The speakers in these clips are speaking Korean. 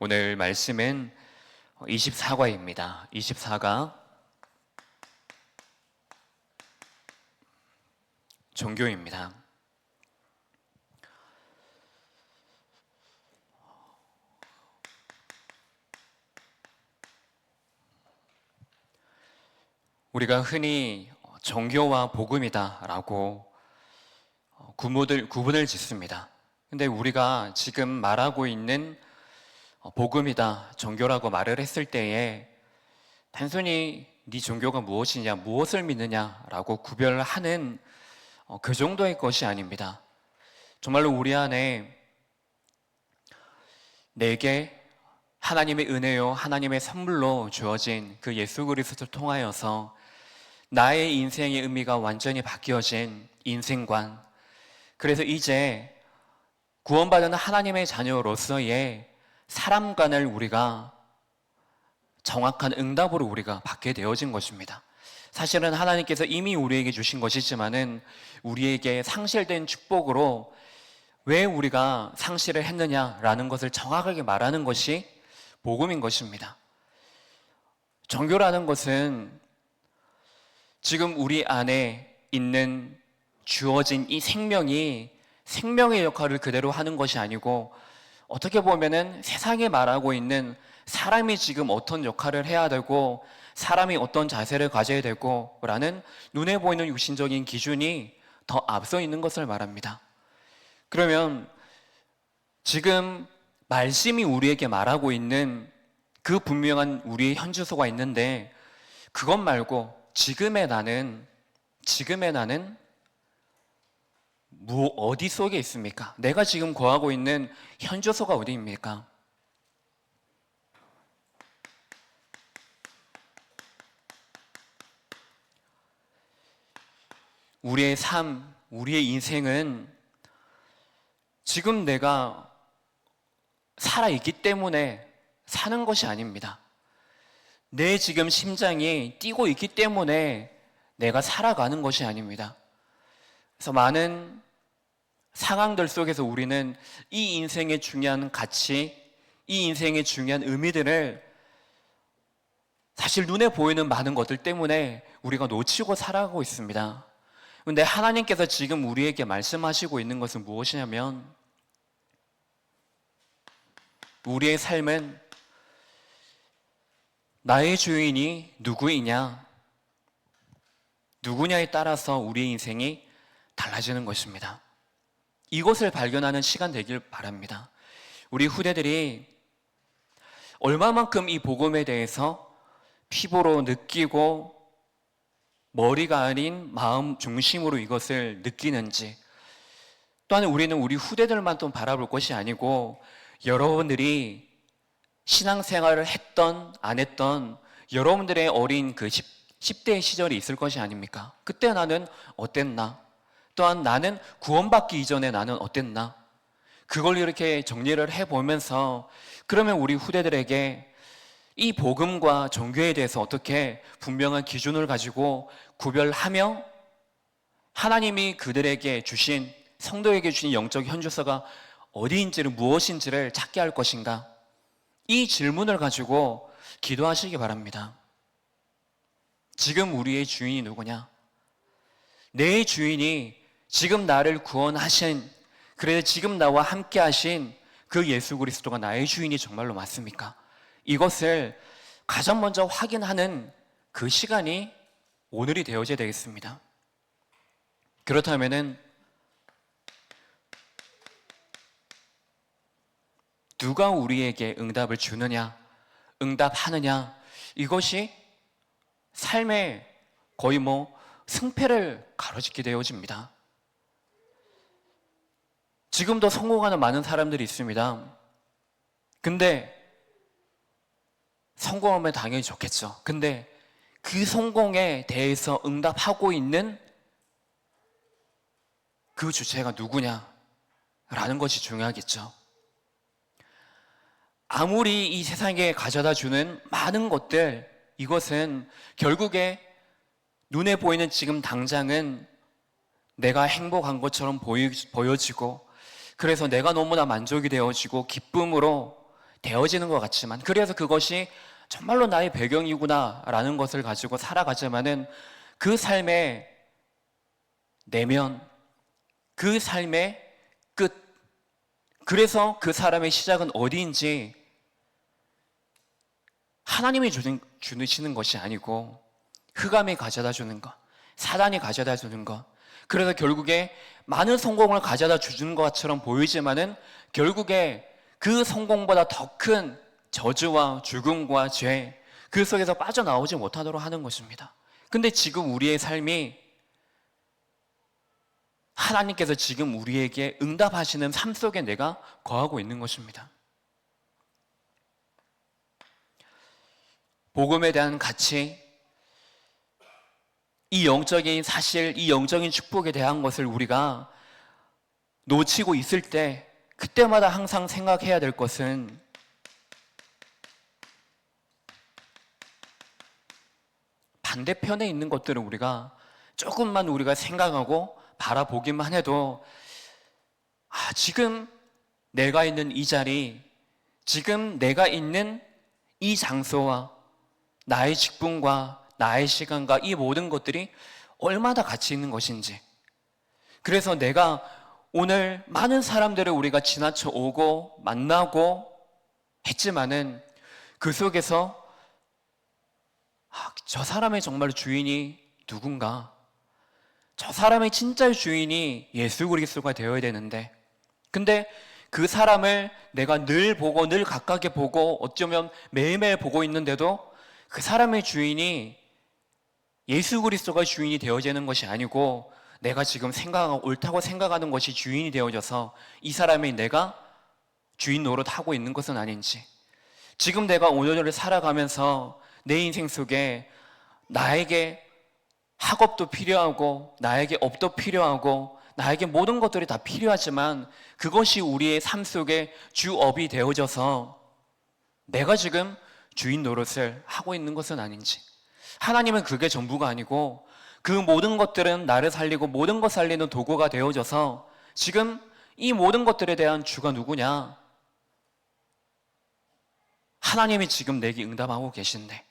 오늘 말씀은 24과입니다. 24가 종교입니다. 우리가 흔히 종교와 복음이다라고 구분을 짓습니다. 근데 우리가 지금 말하고 있는 복음이다, 종교라고 말을 했을 때에 단순히 네 종교가 무엇이냐, 무엇을 믿느냐라고 구별하는 그 정도의 것이 아닙니다. 정말로 우리 안에 내게 하나님의 은혜요, 하나님의 선물로 주어진 그 예수 그리스도를 통하여서 나의 인생의 의미가 완전히 바뀌어진 인생관, 그래서 이제 구원받은 하나님의 자녀로서의 사람관을 우리가 정확한 응답으로 우리가 받게 되어진 것입니다. 사실은 하나님께서 이미 우리에게 주신 것이지만은 우리에게 상실된 축복으로 왜 우리가 상실을 했느냐라는 것을 정확하게 말하는 것이 복음인 것입니다. 종교라는 것은 지금 우리 안에 있는 주어진 이 생명이 생명의 역할을 그대로 하는 것이 아니고, 어떻게 보면은 세상에 말하고 있는 사람이 지금 어떤 역할을 해야 되고 사람이 어떤 자세를 가져야 되고 라는 눈에 보이는 육신적인 기준이 더 앞서 있는 것을 말합니다. 그러면 지금 말씀이 우리에게 말하고 있는 그 분명한 우리의 현주소가 있는데, 그것 말고 지금의 나는 어디 속에 있습니까? 내가 지금 거하고 있는 현주소가 어디입니까? 우리의 삶, 우리의 인생은 지금 내가 살아있기 때문에 사는 것이 아닙니다. 내 지금 심장이 뛰고 있기 때문에 내가 살아가는 것이 아닙니다. 그래서 많은 상황들 속에서 우리는 이 인생의 중요한 가치, 이 인생의 중요한 의미들을 사실 눈에 보이는 많은 것들 때문에 우리가 놓치고 살아가고 있습니다. 그런데 하나님께서 지금 우리에게 말씀하시고 있는 것은 무엇이냐면, 우리의 삶은 나의 주인이 누구냐에 따라서 우리의 인생이 달라지는 것입니다. 이것을 발견하는 시간 되길 바랍니다. 우리 후대들이 얼마만큼 이 복음에 대해서 피부로 느끼고 머리가 아닌 마음 중심으로 이것을 느끼는지, 또한 우리는 우리 후대들만 또 바라볼 것이 아니고 여러분들이 신앙생활을 했던 안 했던 여러분들의 어린 그 10대의 시절이 있을 것이 아닙니까? 그때 나는 어땠나? 또한 나는 구원받기 이전에 나는 어땠나? 그걸 이렇게 정리를 해보면서, 그러면 우리 후대들에게 이 복음과 종교에 대해서 어떻게 분명한 기준을 가지고 구별하며 하나님이 그들에게 주신, 성도에게 주신 영적 현주소가 어디인지를, 무엇인지를 찾게 할 것인가? 이 질문을 가지고 기도하시기 바랍니다. 지금 우리의 주인이 누구냐? 내 주인이 지금 나를 구원하신, 그래서 지금 나와 함께 하신 그 예수 그리스도가 나의 주인이 정말로 맞습니까? 이것을 가장 먼저 확인하는 그 시간이 오늘이 되어져야 되겠습니다. 그렇다면은 누가 우리에게 응답을 주느냐, 응답하느냐, 이것이 삶의 거의 승패를 가로짓게 되어집니다. 지금도 성공하는 많은 사람들이 있습니다. 근데 성공하면 당연히 좋겠죠. 근데 그 성공에 대해서 응답하고 있는 그 주체가 누구냐라는 것이 중요하겠죠. 아무리 이 세상에 가져다 주는 많은 것들, 이것은 결국에 눈에 보이는 지금 당장은 내가 행복한 것처럼 보여지고, 그래서 내가 너무나 만족이 되어지고 기쁨으로 되어지는 것 같지만, 그래서 그것이 정말로 나의 배경이구나라는 것을 가지고 살아가지만은 그 삶의 내면, 그 삶의 끝, 그래서 그 사람의 시작은 어디인지 하나님이 주시는 것이 아니고 흑암이 가져다 주는 것, 사단이 가져다 주는 것. 그래서 결국에 많은 성공을 가져다 주는 것처럼 보이지만은 결국에 그 성공보다 더 큰 저주와 죽음과 죄, 그 속에서 빠져나오지 못하도록 하는 것입니다. 근데 지금 우리의 삶이 하나님께서 지금 우리에게 응답하시는 삶 속에 내가 거하고 있는 것입니다. 복음에 대한 가치, 이 영적인 사실, 이 영적인 축복에 대한 것을 우리가 놓치고 있을 때 그때마다 항상 생각해야 될 것은 반대편에 있는 것들을 우리가 조금만 우리가 생각하고 바라보기만 해도 지금 내가 있는 이 자리, 지금 내가 있는 이 장소와 나의 직분과 나의 시간과 이 모든 것들이 얼마나 가치 있는 것인지, 그래서 내가 오늘 많은 사람들을 우리가 지나쳐 오고 만나고 했지만은 그 속에서 저 사람의 정말 주인이 누군가, 저 사람의 진짜의 주인이 예수 그리스도가 되어야 되는데, 근데 그 사람을 내가 늘 보고 늘 가깝게 보고 어쩌면 매일매일 보고 있는데도 그 사람의 주인이 예수 그리스도가 주인이 되어지는 것이 아니고 내가 지금 옳다고 생각하는 것이 주인이 되어져서 이 사람이 내가 주인 노릇하고 있는 것은 아닌지, 지금 내가 오늘을 살아가면서 내 인생 속에 나에게 학업도 필요하고 나에게 업도 필요하고 나에게 모든 것들이 다 필요하지만 그것이 우리의 삶 속에 주업이 되어져서 내가 지금 주인 노릇을 하고 있는 것은 아닌지, 하나님은 그게 전부가 아니고 그 모든 것들은 나를 살리고 모든 것 살리는 도구가 되어져서 지금 이 모든 것들에 대한 주가 누구냐? 하나님이 지금 내게 응답하고 계신데,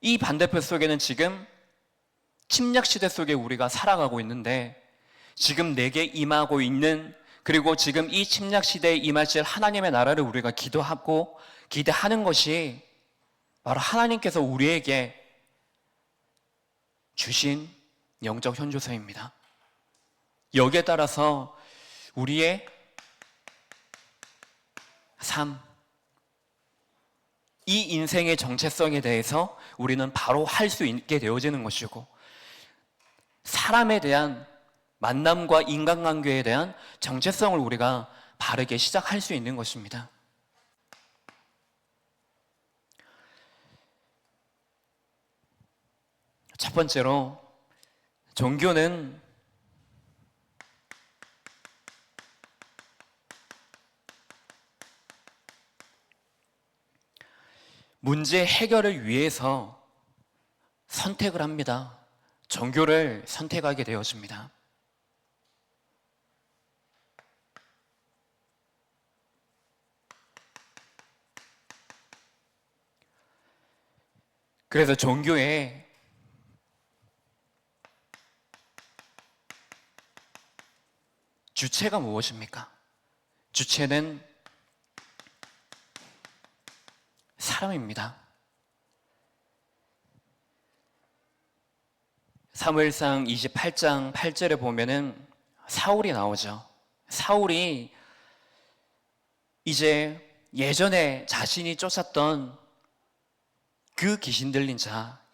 이 반대편 속에는 지금 침략 시대 속에 우리가 살아가고 있는데 지금 내게 임하고 있는, 그리고 지금 이 침략 시대에 임하실 하나님의 나라를 우리가 기도하고 기대하는 것이 바로 하나님께서 우리에게 주신 영적 현주소입니다. 여기에 따라서 우리의 삶, 이 인생의 정체성에 대해서 우리는 바로 할 수 있게 되어지는 것이고, 사람에 대한 만남과 인간관계에 대한 정체성을 우리가 바르게 시작할 수 있는 것입니다. 첫 번째로, 종교는 문제 해결을 위해서 선택을 합니다. 종교를 선택하게 되어집니다. 그래서 종교의 주체가 무엇입니까? 주체는 사람입니다. 사무엘상 28장 8절에 보면은 사울이 나오죠. 사울이 이제 예전에 자신이 쫓았던 그 귀신 들린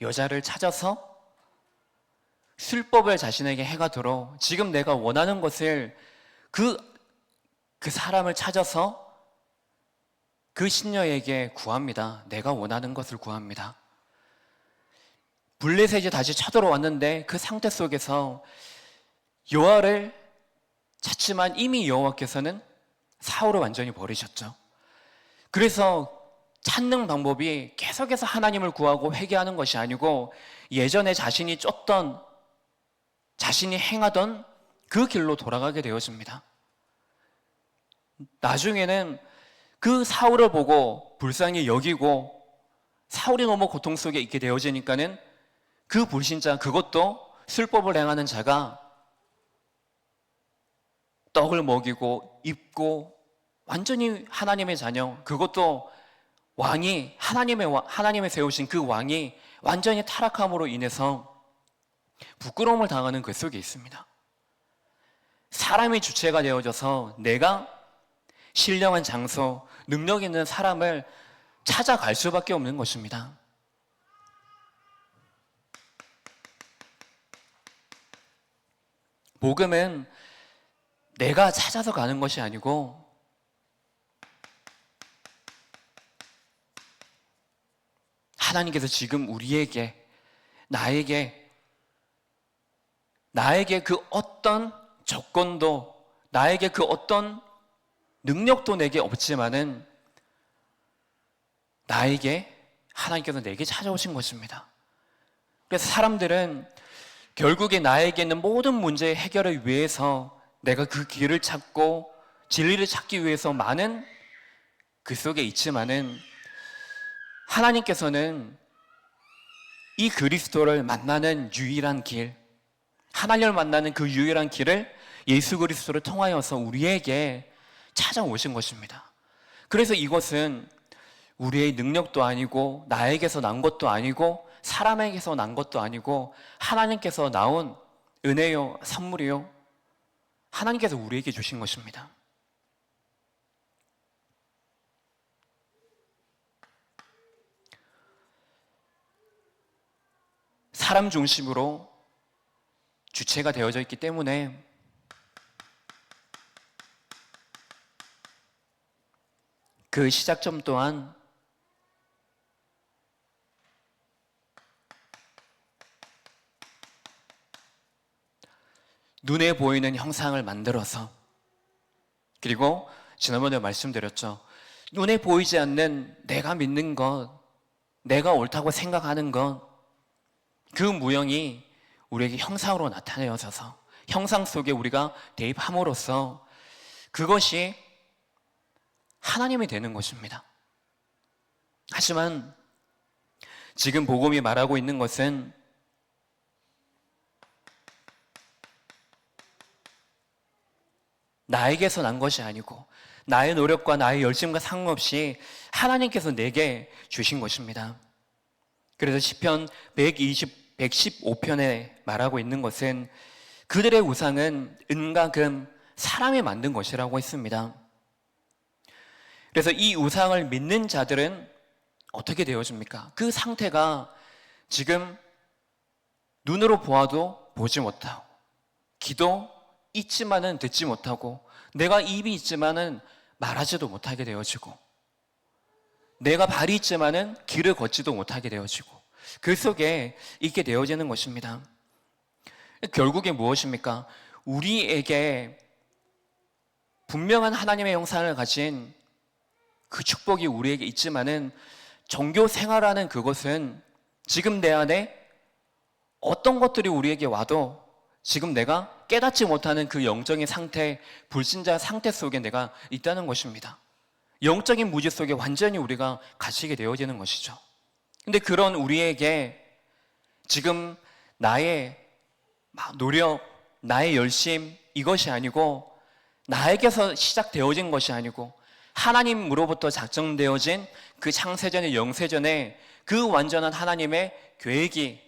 여자를 찾아서 술법을 자신에게 해가도록 지금 내가 원하는 것을 그 사람을 찾아서 그 신녀에게 구합니다. 내가 원하는 것을 구합니다. 블레셋이 다시 쳐들어왔는데 그 상태 속에서 여호와를 찾지만 이미 여호와께서는 사울을 완전히 버리셨죠. 그래서 찾는 방법이 계속해서 하나님을 구하고 회개하는 것이 아니고 예전에 자신이 쫓던, 자신이 행하던 그 길로 돌아가게 되어집니다. 나중에는 그 사울을 보고 불쌍히 여기고 사울이 너무 고통 속에 있게 되어지니까는 그 불신자, 그것도 술법을 행하는 자가 떡을 먹이고 입고 완전히 하나님의 자녀, 그것도 왕이 하나님의 세우신 그 왕이 완전히 타락함으로 인해서 부끄러움을 당하는 그 속에 있습니다. 사람이 주체가 되어져서 내가 신령한 장소, 능력 있는 사람을 찾아갈 수밖에 없는 것입니다. 복음은 내가 찾아서 가는 것이 아니고 하나님께서 지금 우리에게, 나에게 그 어떤 조건도, 나에게 그 어떤 능력도 내게 없지만은 나에게, 하나님께서 내게 찾아오신 것입니다. 그래서 사람들은 결국에 나에게 있는 모든 문제의 해결을 위해서 내가 그 길을 찾고 진리를 찾기 위해서 많은 그 속에 있지만은 하나님께서는 이 그리스도를 만나는 유일한 길, 하나님을 만나는 그 유일한 길을 예수 그리스도를 통하여서 우리에게 찾아오신 것입니다. 그래서 이것은 우리의 능력도 아니고 나에게서 난 것도 아니고 사람에게서 난 것도 아니고 하나님께서 나온 은혜요, 선물이요, 하나님께서 우리에게 주신 것입니다. 사람 중심으로 주체가 되어져 있기 때문에 그 시작점 또한 눈에 보이는 형상을 만들어서, 그리고 지난번에 말씀드렸죠. 눈에 보이지 않는 내가 믿는 것, 내가 옳다고 생각하는 것, 그 무형이 우리에게 형상으로 나타내어져서 형상 속에 우리가 대입함으로써 그것이 하나님이 되는 것입니다. 하지만 지금 복음이 말하고 있는 것은 나에게서 난 것이 아니고 나의 노력과 나의 열심과 상관없이 하나님께서 내게 주신 것입니다. 그래서 시편 115편에 말하고 있는 것은 그들의 우상은 은과 금, 사람이 만든 것이라고 했습니다. 그래서 이 우상을 믿는 자들은 어떻게 되어집니까? 그 상태가 지금 눈으로 보아도 보지 못하고, 귀도 있지만은 듣지 못하고, 내가 입이 있지만은 말하지도 못하게 되어지고, 내가 발이 있지만은 길을 걷지도 못하게 되어지고, 그 속에 있게 되어지는 것입니다. 결국에 무엇입니까? 우리에게 분명한 하나님의 형상을 가진 그 축복이 우리에게 있지만은 종교 생활하는 그것은 지금 내 안에 어떤 것들이 우리에게 와도 지금 내가 깨닫지 못하는 그 영적인 상태, 불신자 상태 속에 내가 있다는 것입니다. 영적인 무지 속에 완전히 우리가 갇히게 되어지는 것이죠. 근데 그런 우리에게 지금 나의 노력, 나의 열심, 이것이 아니고 나에게서 시작되어진 것이 아니고 하나님으로부터 작정되어진 그 창세전의 영세전에 그 완전한 하나님의 계획이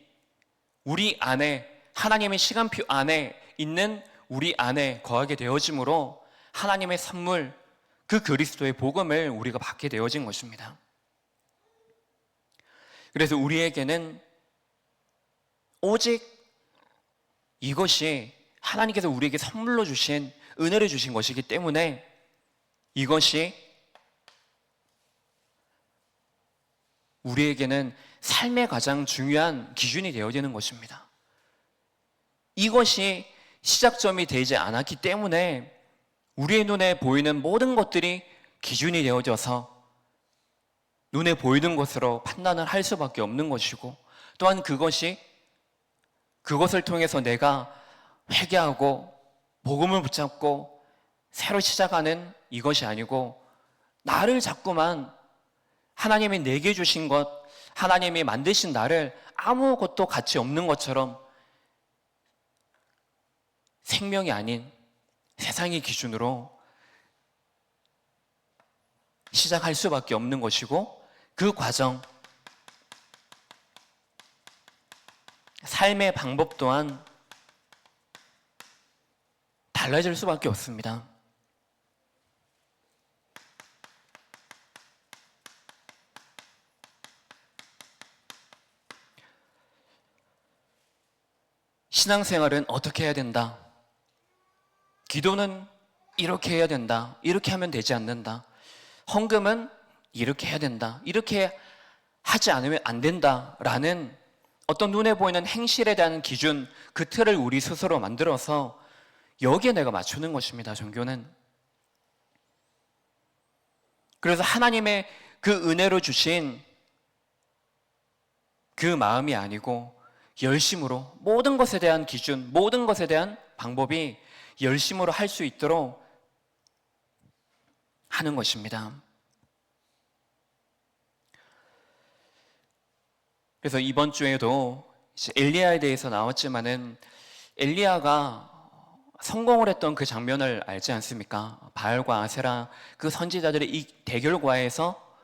우리 안에, 하나님의 시간표 안에 있는 우리 안에 거하게 되어짐으로 하나님의 선물, 그 그리스도의 복음을 우리가 받게 되어진 것입니다. 그래서 우리에게는 오직 이것이 하나님께서 우리에게 선물로 주신, 은혜를 주신 것이기 때문에 이것이 우리에게는 삶의 가장 중요한 기준이 되어지는 것입니다. 이것이 시작점이 되지 않았기 때문에 우리의 눈에 보이는 모든 것들이 기준이 되어져서 눈에 보이는 것으로 판단을 할 수밖에 없는 것이고, 또한 그것을 통해서 내가 회개하고 복음을 붙잡고 새로 시작하는 이것이 아니고 나를 자꾸만 하나님이 내게 주신 것, 하나님이 만드신 나를 아무것도 가치 없는 것처럼 생명이 아닌 세상의 기준으로 시작할 수밖에 없는 것이고, 그 과정, 삶의 방법 또한 달라질 수밖에 없습니다. 신앙생활은 어떻게 해야 된다? 기도는 이렇게 해야 된다. 이렇게 하면 되지 않는다. 헌금은 이렇게 해야 된다. 이렇게 하지 않으면 안 된다라는 어떤 눈에 보이는 행실에 대한 기준, 그 틀을 우리 스스로 만들어서 여기에 내가 맞추는 것입니다. 종교는. 그래서 하나님의 그 은혜로 주신 그 마음이 아니고 열심으로 모든 것에 대한 기준, 모든 것에 대한 방법이 열심으로 할 수 있도록 하는 것입니다. 그래서 이번 주에도 엘리야에 대해서 나왔지만은, 엘리야가 성공을 했던 그 장면을 알지 않습니까? 바알과 아세라 그 선지자들의 이 대결과에서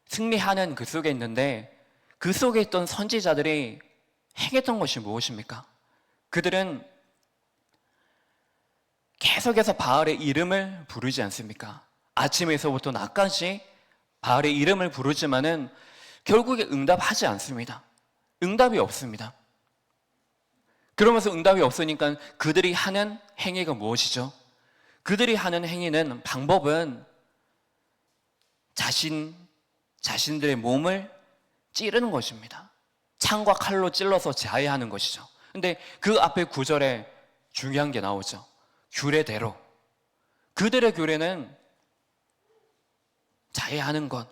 승리하는 그 속에 있는데, 그 속에 있던 선지자들이 행했던 것이 무엇입니까? 그들은 계속해서 바알의 이름을 부르지 않습니까? 아침에서부터 낮까지 바알의 이름을 부르지만은 결국에 응답하지 않습니다. 응답이 없습니다. 그러면서 응답이 없으니까 그들이 하는 행위가 무엇이죠? 그들이 하는 행위는, 방법은 자신들의 몸을 찌르는 것입니다. 창과 칼로 찔러서 자해하는 것이죠. 근데 그 앞에 구절에 중요한 게 나오죠. 규례대로. 그들의 규례는 자해하는 것.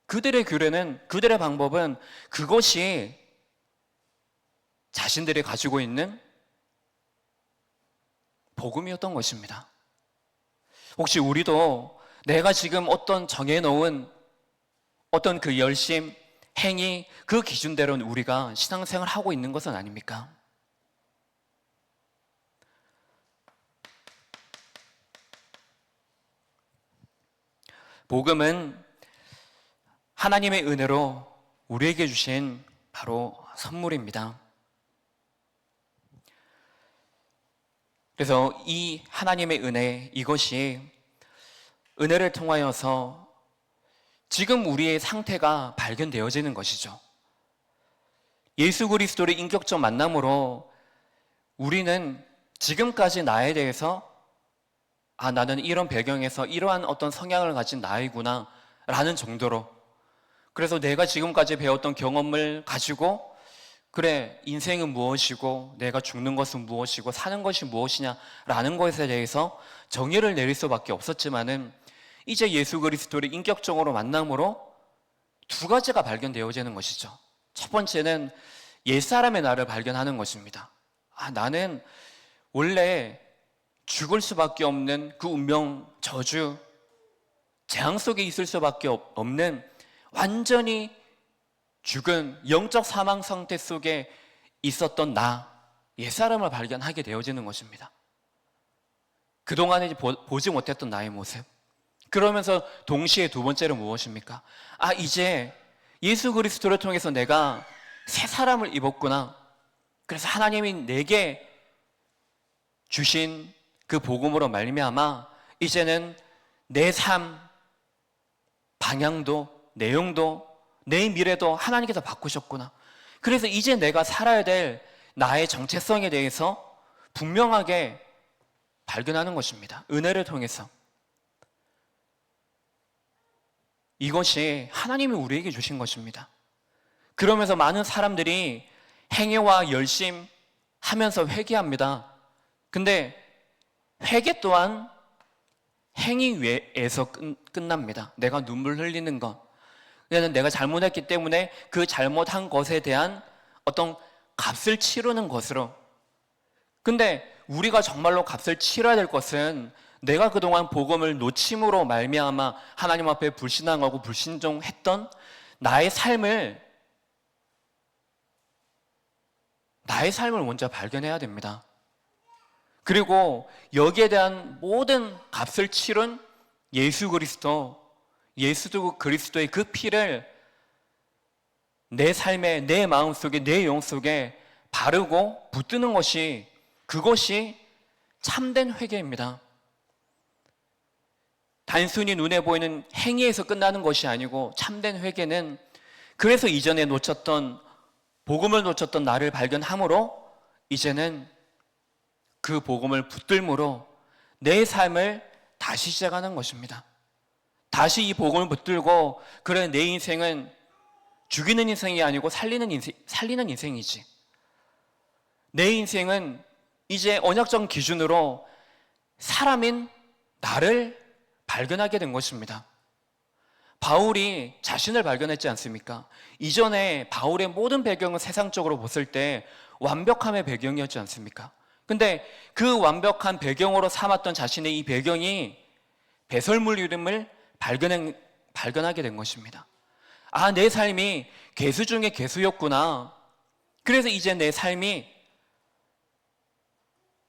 그들의 규례는, 그들의 방법은 그것이 자신들이 가지고 있는 복음이었던 것입니다. 혹시 우리도 내가 지금 어떤 정해놓은 어떤 그 열심, 행위, 그 기준대로는 우리가 신앙생활을 하고 있는 것은 아닙니까? 복음은 하나님의 은혜로 우리에게 주신 바로 선물입니다. 그래서 이 하나님의 은혜, 이것이 은혜를 통하여서 지금 우리의 상태가 발견되어지는 것이죠. 예수 그리스도의 인격적 만남으로 우리는 지금까지 나에 대해서, 나는 이런 배경에서 이러한 어떤 성향을 가진 나이구나 라는 정도로, 그래서 내가 지금까지 배웠던 경험을 가지고, 그래, 인생은 무엇이고 내가 죽는 것은 무엇이고 사는 것이 무엇이냐라는 것에 대해서 정의를 내릴 수밖에 없었지만은, 이제 예수 그리스도를 인격적으로 만남으로 두 가지가 발견되어지는 것이죠. 첫 번째는 옛사람의 나를 발견하는 것입니다. 나는 원래 죽을 수밖에 없는 그 운명, 저주, 재앙 속에 있을 수밖에 없는 완전히 죽은 영적 사망 상태 속에 있었던 나, 옛사람을 발견하게 되어지는 것입니다. 그동안에 보지 못했던 나의 모습. 그러면서 동시에 두 번째로 무엇입니까? 이제 예수 그리스도를 통해서 내가 새 사람을 입었구나. 그래서 하나님이 내게 주신 그 복음으로 말미암아 이제는 내 삶, 방향도, 내용도, 내 미래도 하나님께서 바꾸셨구나. 그래서 이제 내가 살아야 될 나의 정체성에 대해서 분명하게 발견하는 것입니다. 은혜를 통해서. 이것이 하나님이 우리에게 주신 것입니다. 그러면서 많은 사람들이 행위와 열심 하면서 회개합니다. 근데 회개 또한 행위 외에서 끝납니다. 내가 눈물 흘리는 것, 그냥 내가 잘못했기 때문에 그 잘못한 것에 대한 어떤 값을 치르는 것으로. 근데 우리가 정말로 값을 치러야 될 것은 내가 그동안 복음을 놓침으로 말미암아 하나님 앞에 불신앙하고 불신종했던 나의 삶을 먼저 발견해야 됩니다. 그리고 여기에 대한 모든 값을 치른 예수 그리스도의 그 피를 내 삶에, 내 마음속에, 내 영 속에 바르고 붙드는 것이, 그것이 참된 회개입니다. 단순히 눈에 보이는 행위에서 끝나는 것이 아니고, 참된 회개는 그래서 이전에 복음을 놓쳤던 나를 발견함으로 이제는 그 복음을 붙들므로 내 삶을 다시 시작하는 것입니다. 다시 이 복음을 붙들고, 그래, 내 인생은 죽이는 인생이 아니고 살리는 인생이지. 내 인생은 이제 언약적 기준으로 사람인 나를 발견하게 된 것입니다. 바울이 자신을 발견했지 않습니까? 이전에 바울의 모든 배경은 세상적으로 봤을 때 완벽함의 배경이었지 않습니까? 근데 그 완벽한 배경으로 삼았던 자신의 이 배경이 배설물임을 발견하게 된 것입니다. 아, 내 삶이 괴수 중에 괴수였구나. 그래서 이제 내 삶이,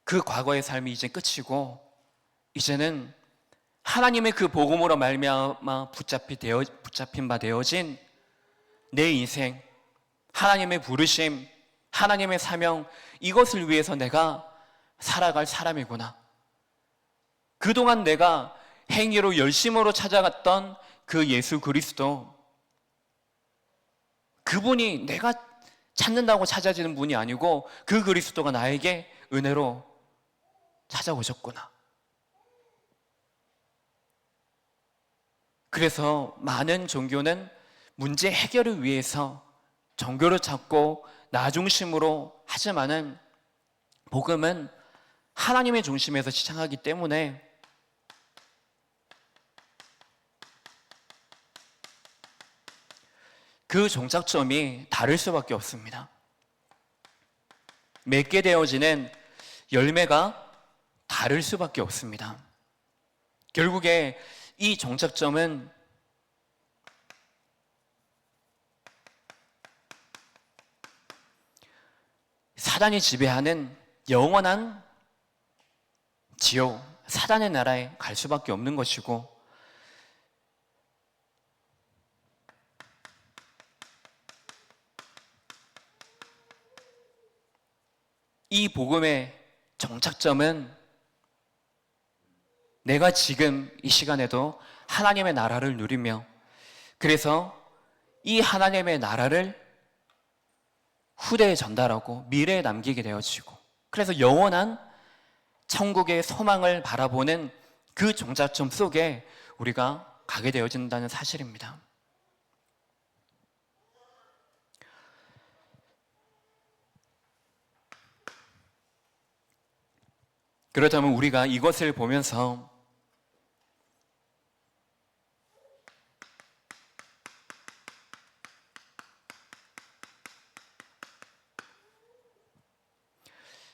그 과거의 삶이 이제 끝이고, 이제는 하나님의 그 복음으로 말미암아 붙잡힌 바 되어진 내 인생, 하나님의 부르심, 하나님의 사명, 이것을 위해서 내가 살아갈 사람이구나. 그동안 내가 행위로 열심으로 찾아갔던 그 예수 그리스도, 그분이 내가 찾는다고 찾아지는 분이 아니고 그 그리스도가 나에게 은혜로 찾아오셨구나. 그래서 많은 종교는 문제 해결을 위해서 종교를 찾고 나 중심으로 하지만은, 복음은 하나님의 중심에서 시작하기 때문에 그 종착점이 다를 수밖에 없습니다. 맺게 되어지는 열매가 다를 수밖에 없습니다. 결국에 이 종착점은 사단이 지배하는 영원한 지옥, 사단의 나라에 갈 수밖에 없는 것이고, 이 복음의 정착점은 내가 지금 이 시간에도 하나님의 나라를 누리며, 그래서 이 하나님의 나라를 후대에 전달하고 미래에 남기게 되어지고, 그래서 영원한 천국의 소망을 바라보는 그 정착점 속에 우리가 가게 되어진다는 사실입니다. 그렇다면 우리가 이것을 보면서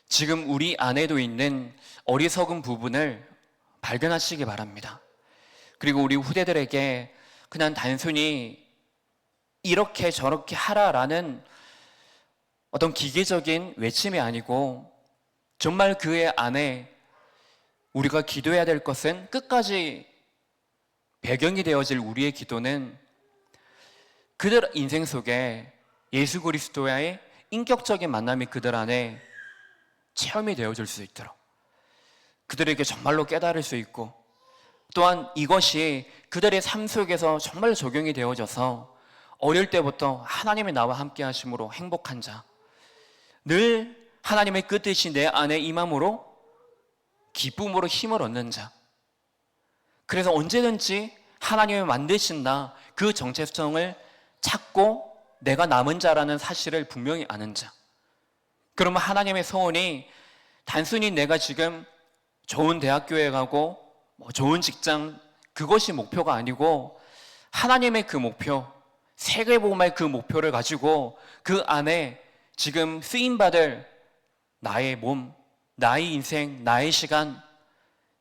지금 우리 안에도 있는 어리석은 부분을 발견하시기 바랍니다. 그리고 우리 후대들에게 그냥 단순히 이렇게 저렇게 하라라는 어떤 기계적인 외침이 아니고, 정말 그의 안에 우리가 기도해야 될 것은, 끝까지 배경이 되어질 우리의 기도는 그들 인생 속에 예수 그리스도와의 인격적인 만남이 그들 안에 체험이 되어질 수 있도록, 그들에게 정말로 깨달을 수 있고, 또한 이것이 그들의 삶 속에서 정말 적용이 되어져서 어릴 때부터 하나님이 나와 함께 하심으로 행복한 자, 늘 하나님의 뜻이 내 안에 임함으로 기쁨으로 힘을 얻는 자, 그래서 언제든지 하나님이 만드신다, 그 정체성을 찾고 내가 남은 자라는 사실을 분명히 아는 자. 그러면 하나님의 소원이 단순히 내가 지금 좋은 대학교에 가고 좋은 직장, 그것이 목표가 아니고, 하나님의 그 목표, 세계복음의 그 목표를 가지고 그 안에 지금 쓰임받을 나의 몸, 나의 인생, 나의 시간,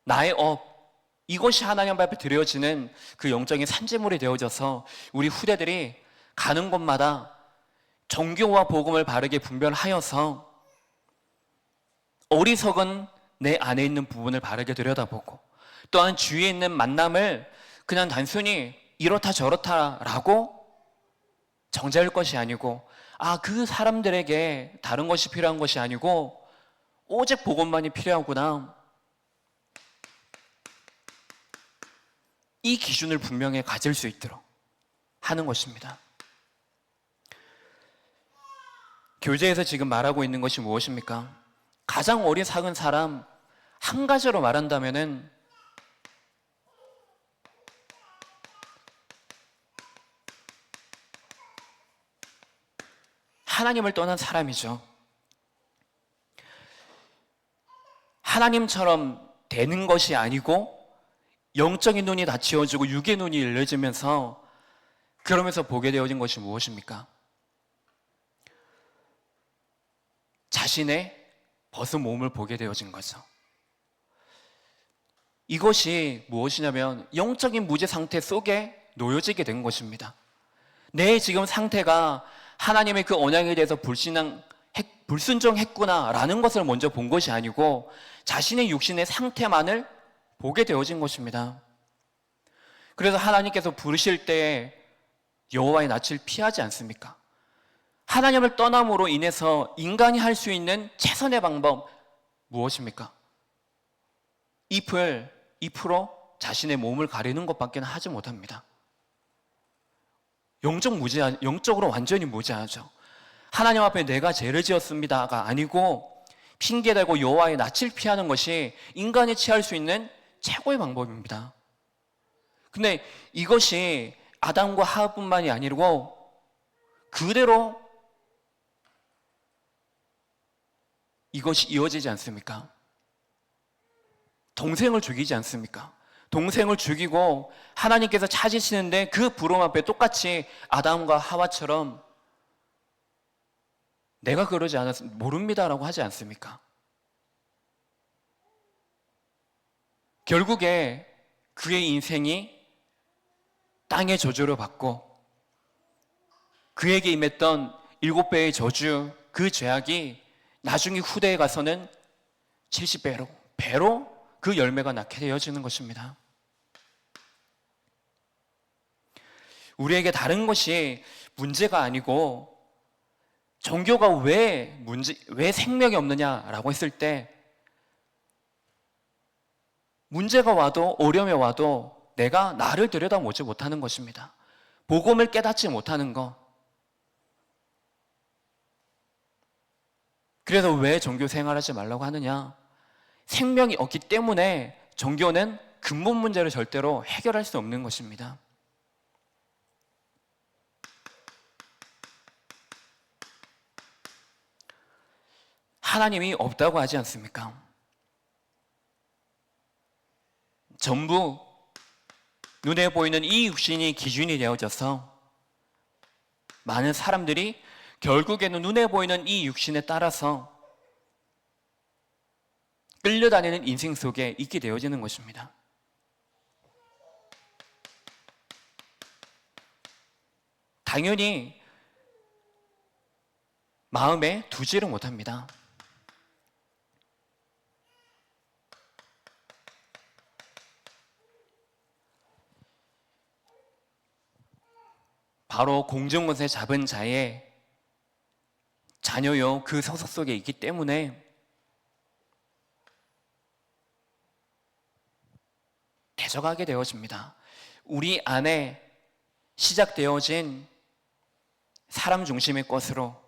나의 업, 이것이 하나님 앞에 드려지는 그 영적인 산재물이 되어져서 우리 후대들이 가는 곳마다 정교와 복음을 바르게 분별하여서 어리석은 내 안에 있는 부분을 바르게 들여다보고, 또한 주위에 있는 만남을 그냥 단순히 이렇다 저렇다라고 정죄할 것이 아니고, 그 사람들에게 다른 것이 필요한 것이 아니고 오직 복음만이 필요하구나, 이 기준을 분명히 가질 수 있도록 하는 것입니다. 교제에서 지금 말하고 있는 것이 무엇입니까? 가장 어리석은 사람, 한 가지로 말한다면은 하나님을 떠난 사람이죠. 하나님처럼 되는 것이 아니고 영적인 눈이 닫혀지고 육의 눈이 열려지면서 그러면서 보게 되어진 것이 무엇입니까? 자신의 벗은 몸을 보게 되어진 거죠. 이것이 무엇이냐면 영적인 무지 상태 속에 놓여지게 된 것입니다. 내 지금 상태가 하나님의 그 언약에 대해서 불순종했구나라는 것을 먼저 본 것이 아니고 자신의 육신의 상태만을 보게 되어진 것입니다. 그래서 하나님께서 부르실 때 여호와의 낯을 피하지 않습니까? 하나님을 떠남으로 인해서 인간이 할 수 있는 최선의 방법 무엇입니까? 잎으로 자신의 몸을 가리는 것밖에 하지 못합니다. 영적으로 완전히 무지하죠. 하나님 앞에 내가 죄를 지었습니다가 아니고 핑계대고 여호와의 낯을 피하는 것이 인간이 취할 수 있는 최고의 방법입니다. 근데 이것이 아담과 하와뿐만이 아니고 그대로 이것이 이어지지 않습니까? 동생을 죽이지 않습니까? 동생을 죽이고 하나님께서 찾으시는데 그 부름 앞에 똑같이 아담과 하와처럼 내가 그러지 않았 모릅니다라고 하지 않습니까? 결국에 그의 인생이 땅의 저주를 받고 그에게 임했던 7배의 저주, 그 죄악이 나중에 후대에 가서는 70배로 그 열매가 낳게 되어지는 것입니다. 우리에게 다른 것이 문제가 아니고 종교가 왜 생명이 없느냐라고 했을 때 문제가 와도 어려움이 와도 내가 나를 들여다보지 못하는 것입니다. 복음을 깨닫지 못하는 것. 그래서 왜 종교 생활하지 말라고 하느냐? 생명이 없기 때문에 종교는 근본 문제를 절대로 해결할 수 없는 것입니다. 하나님이 없다고 하지 않습니까? 전부 눈에 보이는 이 육신이 기준이 되어져서 많은 사람들이 결국에는 눈에 보이는 이 육신에 따라서 끌려다니는 인생 속에 있게 되어지는 것입니다. 당연히 마음에 두지를 못합니다. 바로 공중권세 잡은 자의 자녀요 그 서석 속에 있기 때문에 대적하게 되어집니다. 우리 안에 시작되어진 사람 중심의 것으로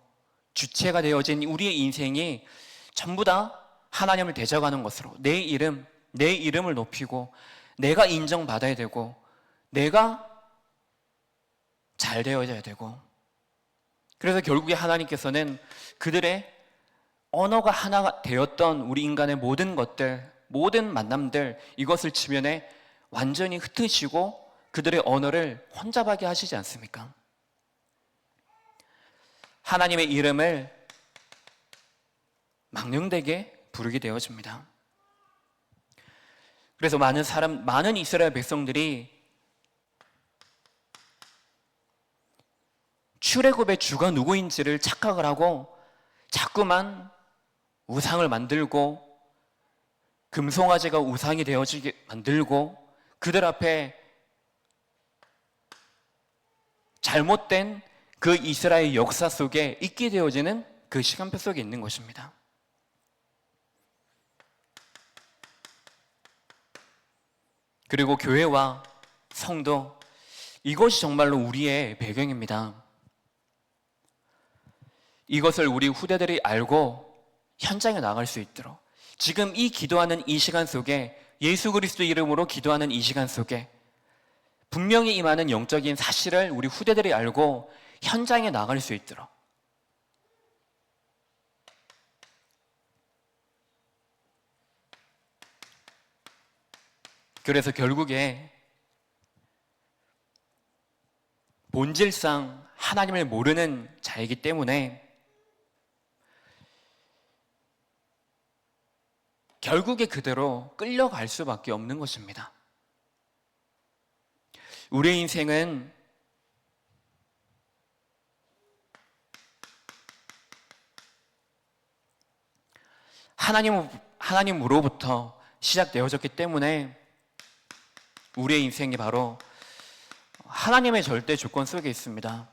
주체가 되어진 우리의 인생이 전부 다 하나님을 대적하는 것으로 내 이름을 높이고 내가 인정받아야 되고 내가 잘 되어져야 되고, 그래서 결국에 하나님께서는 그들의 언어가 하나가 되었던 우리 인간의 모든 것들, 모든 만남들, 이것을 지면에 완전히 흩으시고 그들의 언어를 혼잡하게 하시지 않습니까? 하나님의 이름을 망령되게 부르게 되어집니다. 그래서 많은 이스라엘 백성들이 출애굽의 주가 누구인지를 착각을 하고 자꾸만 우상을 만들고 금송아지가 우상이 되어지게 만들고 그들 앞에 잘못된 그 이스라엘 역사 속에 있게 되어지는 그 시간표 속에 있는 것입니다. 그리고 교회와 성도, 이것이 정말로 우리의 배경입니다. 이것을 우리 후대들이 알고 현장에 나갈 수 있도록, 지금 이 기도하는 이 시간 속에, 예수 그리스도 이름으로 기도하는 이 시간 속에 분명히 임하는 영적인 사실을 우리 후대들이 알고 현장에 나갈 수 있도록, 그래서 결국에 본질상 하나님을 모르는 자이기 때문에 결국에 그대로 끌려갈 수밖에 없는 것입니다. 우리의 인생은 하나님으로부터 시작되어졌기 때문에 우리의 인생이 바로 하나님의 절대 조건 속에 있습니다.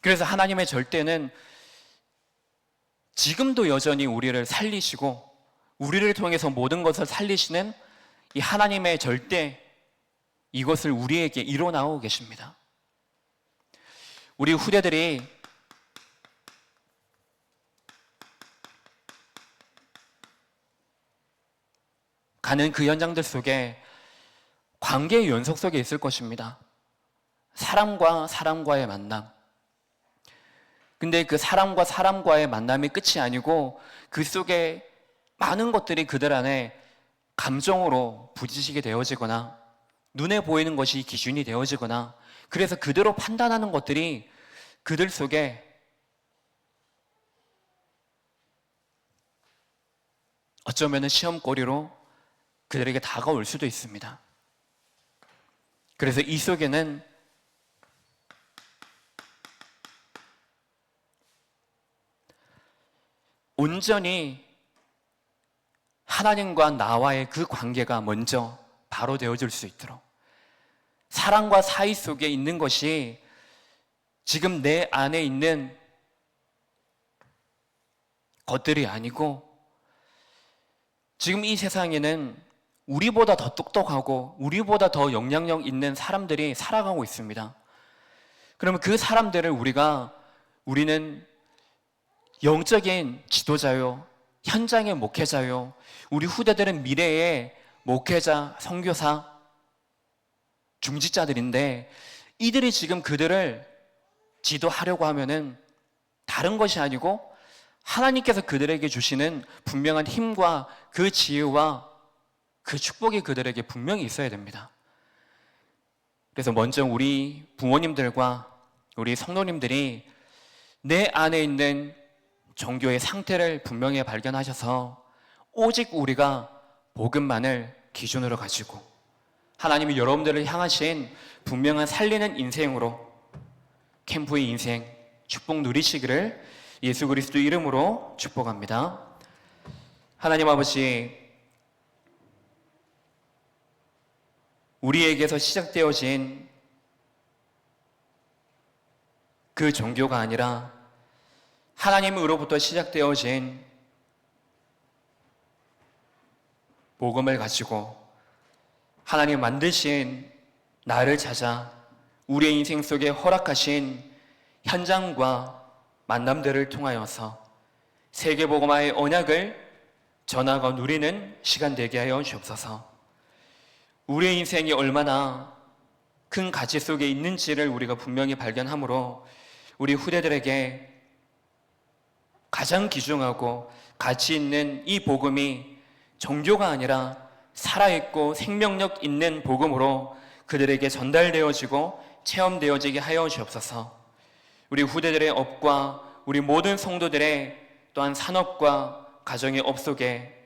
그래서 하나님의 절대는 지금도 여전히 우리를 살리시고 우리를 통해서 모든 것을 살리시는 이 하나님의 절대, 이것을 우리에게 이뤄나오고 계십니다. 우리 후대들이 가는 그 현장들 속에 관계의 연속 속에 있을 것입니다. 사람과 사람과의 만남. 근데 그 사람과 사람과의 만남이 끝이 아니고 그 속에 많은 것들이 그들 안에 감정으로 부딪히게 되어지거나 눈에 보이는 것이 기준이 되어지거나, 그래서 그대로 판단하는 것들이 그들 속에 어쩌면 시험거리로 그들에게 다가올 수도 있습니다. 그래서 이 속에는 온전히 하나님과 나와의 그 관계가 먼저 바로 되어질 수 있도록, 사랑과 사이 속에 있는 것이 지금 내 안에 있는 것들이 아니고, 지금 이 세상에는 우리보다 더 똑똑하고 우리보다 더 영향력 있는 사람들이 살아가고 있습니다. 그러면 그 사람들을 우리는 영적인 지도자요, 현장의 목회자요, 우리 후대들은 미래의 목회자, 선교사, 중직자들인데, 이들이 지금 그들을 지도하려고 하면은 다른 것이 아니고 하나님께서 그들에게 주시는 분명한 힘과 그 지혜와 그 축복이 그들에게 분명히 있어야 됩니다. 그래서 먼저 우리 부모님들과 우리 성도님들이 내 안에 있는 종교의 상태를 분명히 발견하셔서 오직 우리가 복음만을 기준으로 가지고 하나님이 여러분들을 향하신 분명한 살리는 인생으로 캠프의 인생 축복 누리시기를 예수 그리스도 이름으로 축복합니다. 하나님 아버지, 우리에게서 시작되어진 그 종교가 아니라 하나님으로부터 시작되어진 복음을 가지고 하나님 만드신 나를 찾아 우리의 인생 속에 허락하신 현장과 만남들을 통하여서 세계복음화의 언약을 전하고 누리는 시간 되게 하여 주옵소서. 우리의 인생이 얼마나 큰 가치 속에 있는지를 우리가 분명히 발견하므로 우리 후대들에게 가장 귀중하고 가치 있는 이 복음이 종교가 아니라 살아있고 생명력 있는 복음으로 그들에게 전달되어지고 체험되어지게 하여 주옵소서. 우리 후대들의 업과 우리 모든 성도들의 또한 산업과 가정의 업 속에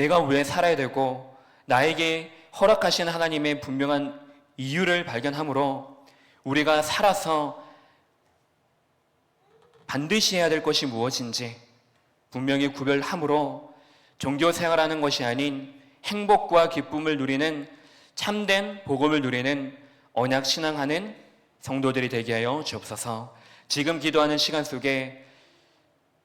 내가 왜 살아야 되고 나에게 허락하신 하나님의 분명한 이유를 발견함으로 우리가 살아서 반드시 해야 될 것이 무엇인지 분명히 구별함으로 종교 생활하는 것이 아닌 행복과 기쁨을 누리는 참된 복음을 누리는 언약 신앙하는 성도들이 되게 하여 주옵소서. 지금 기도하는 시간 속에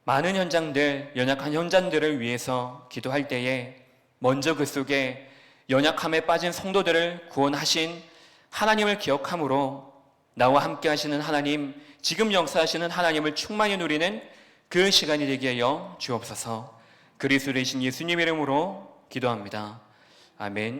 많은 현장들, 연약한 현장들을 위해서 기도할 때에 먼저 그 속에 연약함에 빠진 성도들을 구원하신 하나님을 기억함으로 나와 함께 하시는 하나님, 지금 역사하시는 하나님을 충만히 누리는 그 시간이 되게 하여 주옵소서. 그리스도이신 예수님 이름으로 기도합니다. 아멘.